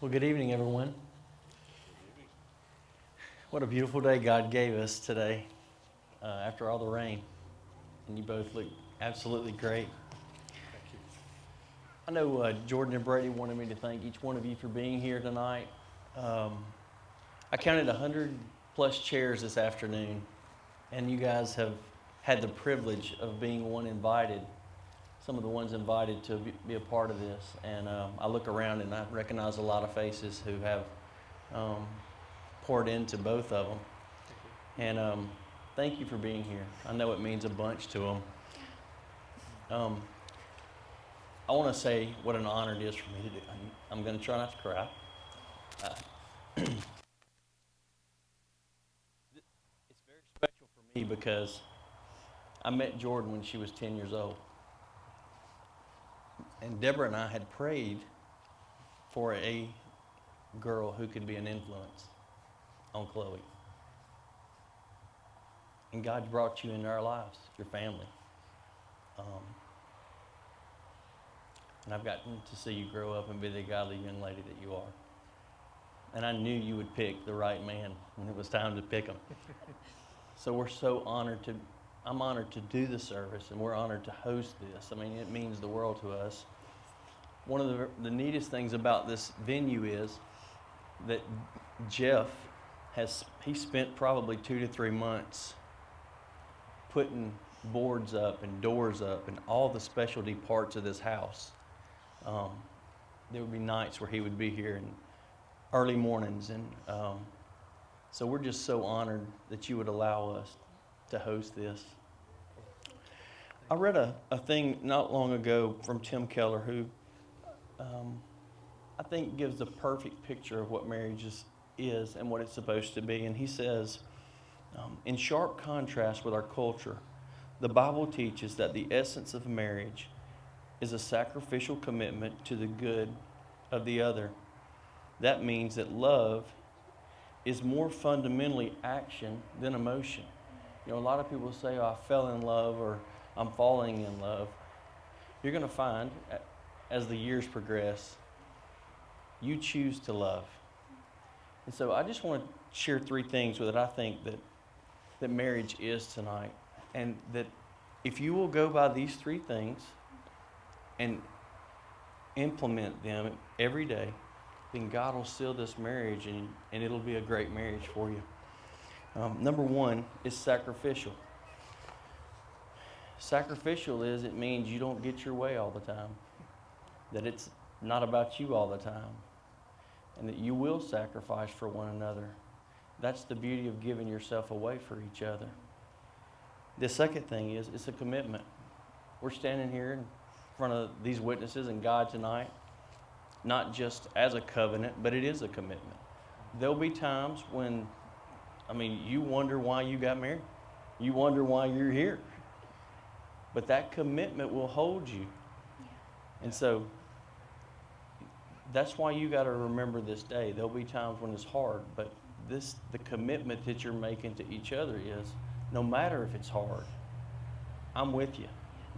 Well, good evening, everyone. What a beautiful day God gave us today after all the rain. And you both look absolutely great. I know Jordan and Brady wanted me to thank each one of you for being here tonight. Um, I counted 100 plus chairs this afternoon, and you guys have had the privilege of being invited, some of the ones invited to be a part of this. And I look around and I recognize a lot of faces who have um, poured into both of them. And thank you for being here. I know it means a bunch to them. I want to say what an honor it is for me to do. I'm going to try not to cry. Uh, it's very special for me because I met Jordan when she was 10 years old. And Deborah and I had prayed for a girl who could be an influence on Chloe. And God brought you into our lives, your family. And I've gotten to see you grow up and be the godly young lady that you are. And I knew you would pick the right man when it was time to pick him. So we're so honored I'm honored to do the service, and we're honored to host this. I mean, it means the world to us. One of the neatest things about this venue is that Jeff he spent probably 2 to 3 months putting boards up and doors up and all the specialty parts of this house. There would be nights where he would be here and early mornings, and so we're just so honored that you would allow us to host this. I read a thing not long ago from Tim Keller who I think gives the perfect picture of what marriage is and what it's supposed to be. And he says, in sharp contrast with our culture, the Bible teaches that the essence of marriage is a sacrificial commitment to the good of the other. That means that love is more fundamentally action than emotion. You know, a lot of people say, oh, I fell in love or I'm falling in love. You're going to find, as the years progress, you choose to love. And so I just want to share 3 things that I think that marriage is tonight. And that if you will go by these 3 things and implement them every day, then God will seal this marriage and it'll be a great marriage for you. Number 1 is sacrificial. Sacrificial it means you don't get your way all the time, that it's not about you all the time, and that you will sacrifice for one another. That's the beauty of giving yourself away for each other. The second thing is it's a commitment. We're standing here in front of these witnesses and God tonight, not just as a covenant, but it is a commitment. There'll be times when, you wonder why you got married. You wonder why you're here. But that commitment will hold you. And so that's why you got to remember this day. There'll be times when it's hard, but the commitment that you're making to each other is, no matter if it's hard, I'm with you.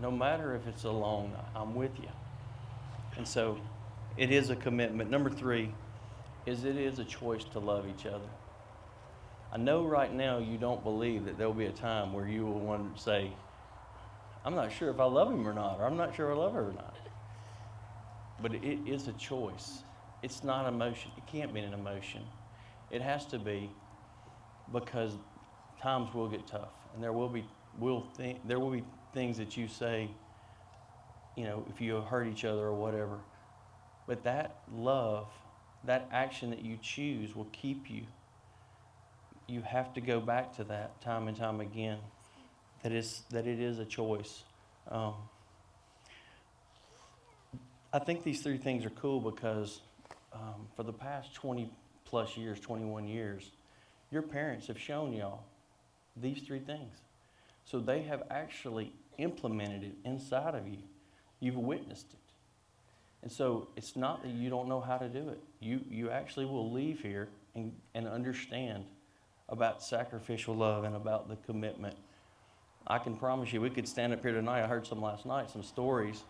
No matter if it's a long night, I'm with you. And so it is a commitment. Number 3 is it is a choice to love each other. I know right now you don't believe that there'll be a time where you will want to say, I'm not sure if I love him or not, or I'm not sure I love her or not. But it is a choice. It's not emotion. It can't be an emotion. It has to be, because times will get tough, and there will be things that you say, if you hurt each other or whatever. But that love, that action that you choose will keep you. You have to go back to that time and time again. That it is a choice. I think these 3 things are cool because for the past 20 plus years, 21 years, your parents have shown y'all these 3 things. So they have actually implemented it inside of you. You've witnessed it. And so it's not that you don't know how to do it. You actually will leave here and understand about sacrificial love and about the commitment. I can promise you, we could stand up here tonight. I heard some last night, some stories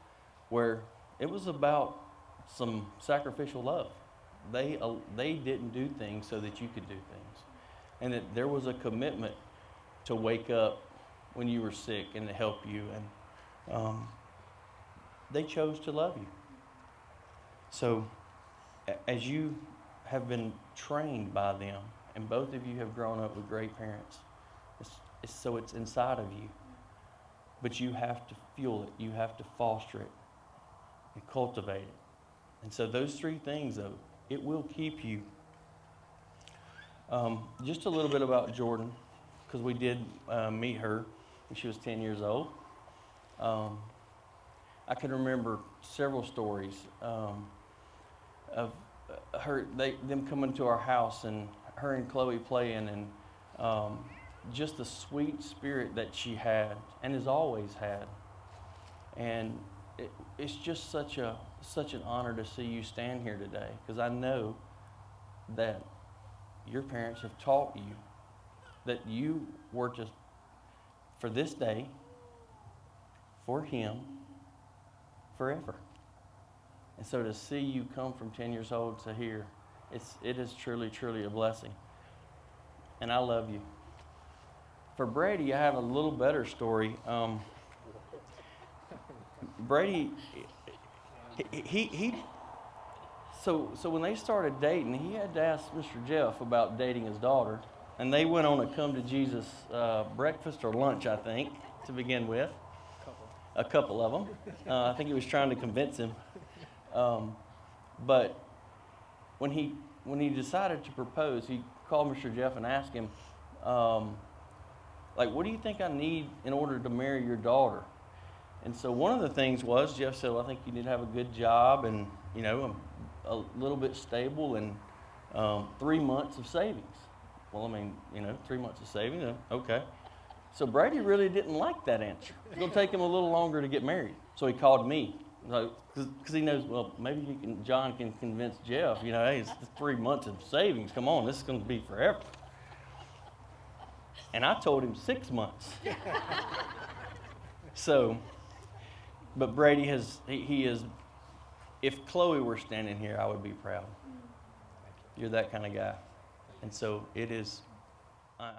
where it was about some sacrificial love. They didn't do things so that you could do things, and that there was a commitment to wake up when you were sick and to help you, and they chose to love you. So, as you have been trained by them, and both of you have grown up with great parents, so it's inside of you. But you have to fuel it, you have to foster it, and cultivate it. And so those three things, though, it will keep you. Just a little bit about Jordan, because we did meet her when she was 10 years old. I can remember several stories of them coming to our house and her and Chloe playing, and just the sweet spirit that she had and has always had. And it's just such an honor to see you stand here today, because I know that your parents have taught you that you were just for this day, for him, forever. And so to see you come from 10 years old to here, it is truly, truly a blessing. And I love you. For Brady, I have a little better story. Brady, so when they started dating, he had to ask Mr. Jeff about dating his daughter, and they went on a come to Jesus breakfast or lunch, I think, to begin with. A couple of them. I think he was trying to convince him. But when he decided to propose, he called Mr. Jeff and asked him, what do you think I need in order to marry your daughter? And so one of the things was, Jeff said, well, I think you need to have a good job and, a little bit stable and 3 months of savings. Well, 3 months of savings, okay. So Brady really didn't like that answer. It's going to take him a little longer to get married. So he called me, because he knows, well, maybe John can convince Jeff, hey, it's 3 months of savings. Come on, this is going to be forever. And I told him 6 months. So, but Brady he is, if Chloe were standing here, I would be proud. You're that kind of guy. And so it is, I'm